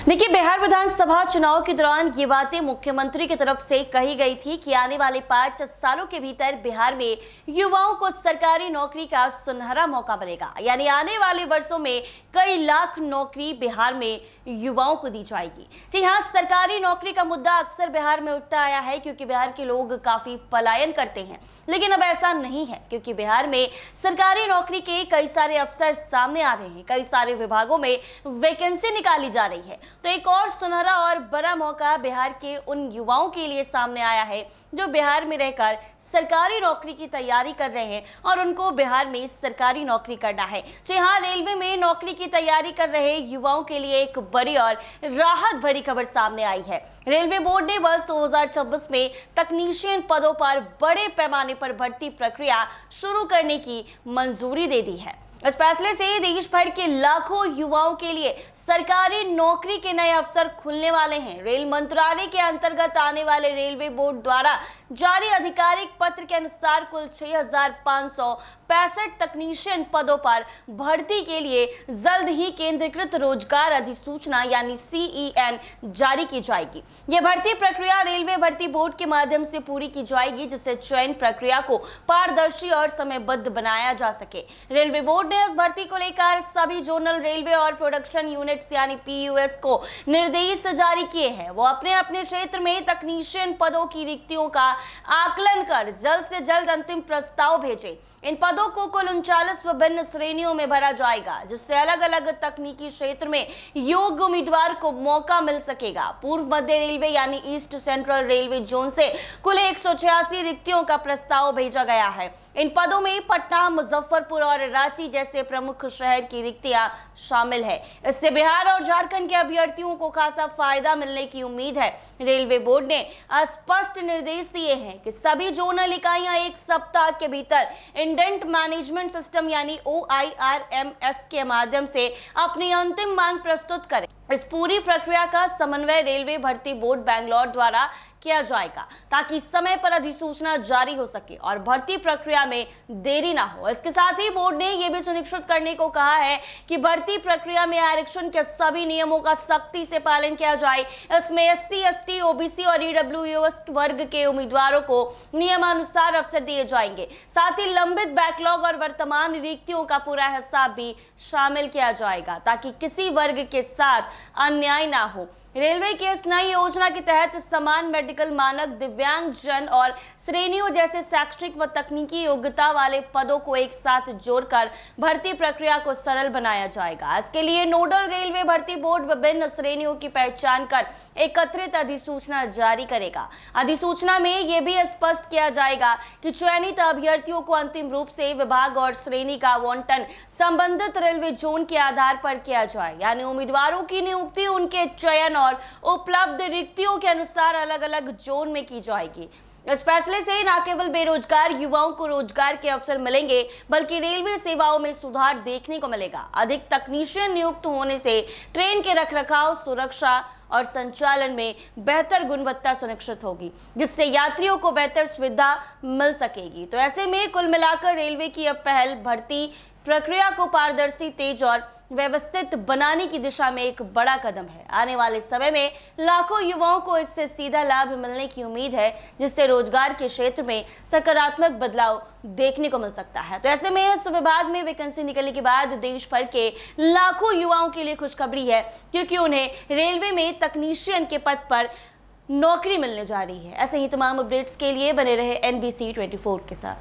देखिए, बिहार विधानसभा चुनाव के दौरान ये बातें मुख्यमंत्री की तरफ से कही गई थी कि आने वाले 5 सालों के भीतर बिहार में युवाओं को सरकारी नौकरी का सुनहरा मौका मिलेगा। यानी आने वाले वर्षों में कई लाख नौकरी बिहार में युवाओं को दी जाएगी। जी हाँ, सरकारी नौकरी का मुद्दा अक्सर बिहार में उठता आया है क्योंकि बिहार के लोग काफी पलायन करते हैं, लेकिन अब ऐसा नहीं है क्योंकि बिहार में सरकारी नौकरी के कई सारे अवसर सामने आ रहे हैं। कई सारे विभागों में वैकेंसी निकाली जा रही है। तो एक और सुनहरा और बड़ा मौका बिहार के उन युवाओं के लिए सामने आया है जो बिहार में रहकर सरकारी नौकरी की तैयारी कर रहे हैं और उनको बिहार में सरकारी नौकरी करना है। जी हाँ, रेलवे में नौकरी की तैयारी कर रहे युवाओं के लिए एक बड़ी और राहत भरी खबर सामने आई है। रेलवे बोर्ड ने वर्ष 2026 में तकनीशियन पदों पर बड़े पैमाने पर भर्ती प्रक्रिया शुरू करने की मंजूरी दे दी है। इस फैसले से देश भर के लाखों युवाओं के लिए सरकारी नौकरी के नए अवसर खुलने वाले हैं। रेल मंत्रालय के अंतर्गत आने वाले रेलवे बोर्ड द्वारा जारी आधिकारिक पत्र के अनुसार कुल 6,565 तकनीशियन पदों पर भर्ती के लिए जल्द ही केंद्रीकृत रोजगार अधिसूचना यानी CEN जारी की जाएगी। यह भर्ती प्रक्रिया रेलवे भर्ती बोर्ड के माध्यम से पूरी की जाएगी, जिससे चयन प्रक्रिया को पारदर्शी और समयबद्ध बनाया जा सके। रेलवे बोर्ड ने इस भर्ती को लेकर सभी जोनल रेलवे और प्रोडक्शन यूनिट्स यानी PUS को निर्देश जारी किए हैं। वो अपने अपने क्षेत्र में तकनीशियन पदों की रिक्तियों का आकलन कर जल्द से जल्द अंतिम प्रस्ताव भेजे। इन पदों को कुल 39 विभिन्न श्रेणियों में भरा जाएगा, जिससे अलग अलग तकनीकी क्षेत्र में योग्य उम्मीदवार को मौका मिल सकेगा। पूर्व मध्य रेलवे यानी ईस्ट सेंट्रल रेलवे जोन से कुल 186 रिक्तियों का प्रस्ताव भेजा गया है। इन पदों में पटना, मुजफ्फरपुर और रांची जैसे प्रमुख शहर की रिक्तियां शामिल है। इससे बिहार और झारखंड के अभ्यर्थियों को खासा फायदा मिलने की उम्मीद है। रेलवे बोर्ड ने स्पष्ट निर्देश दिए हैं कि सभी जोनल इकाइयां एक सप्ताह के भीतर इंडेंट मैनेजमेंट सिस्टम यानी OIRMS के माध्यम से अपनी अंतिम मांग प्रस्तुत करें। इस पूरी प्रक्रिया का समन्वय रेलवे भर्ती बोर्ड बैंगलोर द्वारा किया जाएगा ताकि समय पर अधिसूचना जारी हो सके और भर्ती प्रक्रिया में देरी ना हो। इसके साथ ही बोर्ड ने यह भी सुनिश्चित करने को कहा है कि भर्ती प्रक्रिया में आरक्षण के सभी नियमों का सख्ती से पालन किया जाए। इसमें SC, ST, OBC और EWS वर्ग के उम्मीदवारों को नियमानुसार अवसर दिए जाएंगे। साथ ही लंबित बैकलॉग और वर्तमान रिक्तियों का पूरा हिसाब भी शामिल किया जाएगा ताकि किसी वर्ग के साथ अन्याय ना हो। रेलवे की इस नई योजना के तहत समान मेडिकल मानक, दिव्यांग जन और श्रेणियों जैसे शैक्षणिक व तकनीकी योग्यता वाले पदों को एक साथ जोड़कर भर्ती प्रक्रिया को सरल बनाया जाएगा। इसके लिए नोडल रेलवे भर्ती बोर्ड विभिन्न श्रेणियों की पहचान कर एकत्रित अधिसूचना जारी करेगा। अधिसूचना में यह भी स्पष्ट किया जाएगा कि चयनित अभ्यर्थियों को अंतिम रूप से विभाग और श्रेणी का आवंटन संबंधित रेलवे जोन के आधार पर किया जाए। यानी उम्मीदवारों की नियुक्ति उनके चयन और उपलब्ध रिक्तियों के अनुसार अलग अलग जोन में की जाएगी। इस फैसले से न केवल बेरोजगार युवाओं को रोजगार के अवसर मिलेंगे, बल्कि रेलवे सेवाओं में सुधार देखने को मिलेगा। अधिक तकनीशियन नियुक्त होने से ट्रेन के रखरखाव, सुरक्षा और संचालन में बेहतर गुणवत्ता सुनिश्चित होगी, जिससे यात्रियों को बेहतर सुविधा मिल सकेगी। तो ऐसे में कुल मिलाकर रेलवे की अब पहल भर्ती प्रक्रिया को पारदर्शी, तेज और व्यवस्थित बनाने की दिशा में एक बड़ा कदम है। आने वाले समय में लाखों युवाओं को इससे सीधा लाभ मिलने की उम्मीद है, जिससे रोजगार के क्षेत्र में सकारात्मक बदलाव देखने को मिल सकता है। तो ऐसे में इस विभाग में वैकेंसी निकलने के बाद देश भर के लाखों युवाओं के लिए खुशखबरी है, क्योंकि उन्हें रेलवे में तकनीशियन के पद पर नौकरी मिलने जा रही है। ऐसे ही तमाम अपडेट्स के लिए बने रहे NBC 24 के साथ।